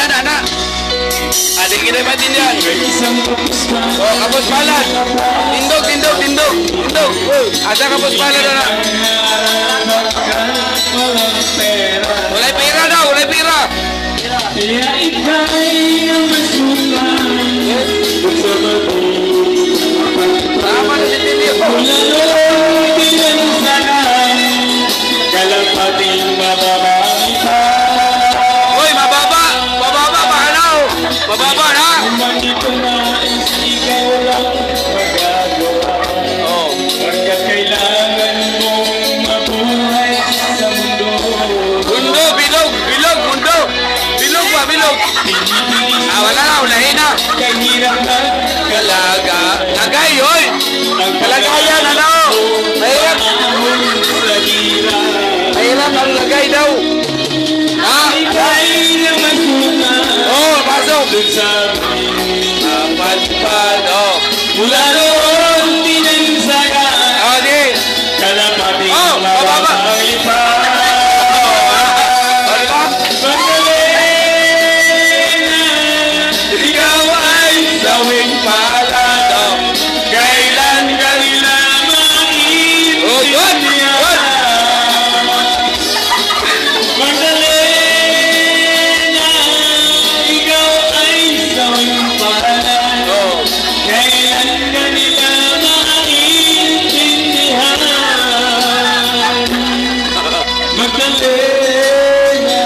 yan, anak. Ada kita batin yan. Oh, kapos palad. Tindog, tindog, tindog. Tindog. Asa kapos palad, anak. Walay pira daw, walay pira. Tama na si Tilio. Hoy, mababa. Mababa, mahalaw. Mababa na. Oh. Kailangan mong mabuhay sa mundo. Mundo, bilog, bilog, mundo. Bilog ba, bilog? Wala na, unahin na. Kahirapan, Kalaga. Lagay, hoy. Kalagayan, ano? Mahirap. Mahirap ang lagay daw. Ha? Oh, pasok. Pad, oh. Mula noon, tinansagan. Oh, di. Kalapating mababa. Ikaw ay sawing palad. Kailan ka nila maintindihan? Magdalena, ikaw ay sawing palad. Kailan ka nila maintindihan? Magdalena.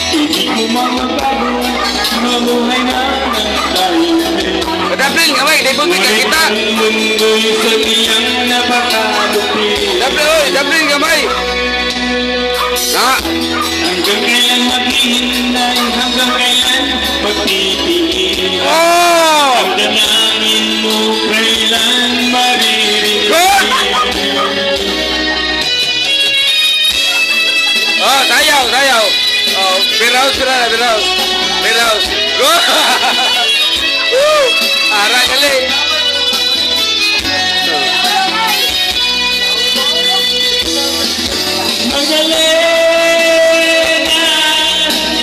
Hindi ko mababago, mabuhay na ng tahimik. Daplin, kamay, di pun kita. Ang mundo'y sa tiyang napakalupit. Daplin, kamay. Na. Hanggang kailan maghihintay, hanggang kailan magtitigil. Oh! Ang danangin mo, kailan maririnig. Oh, sayaw, sayaw. Oh, biraus, biraus. Biraus. Go! Arah kali. Magdalena,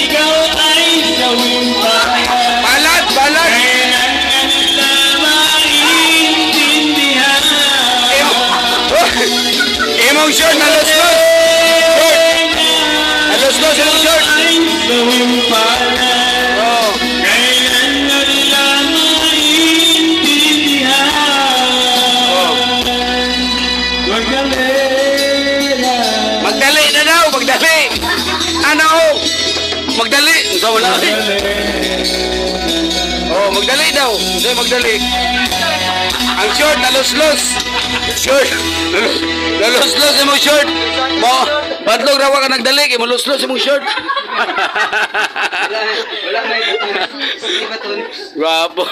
ikaw ay sawing palad. Palad, palad. Kailan ka nila maintindihan? Imong short na los-los. Los-los imong short. Sawing palad. Oh. Kailan ka nila maintindihan? Magdalena. Magdali na daw, magdali. Ano? Magdali. So, wala. Oh, magdali daw. So, magdali. Ang short na los-los. Short. Los-los imong short. Mo, badlog rawa ka nagdali kay mo los-los imong short. Wala na ito. Guwapo.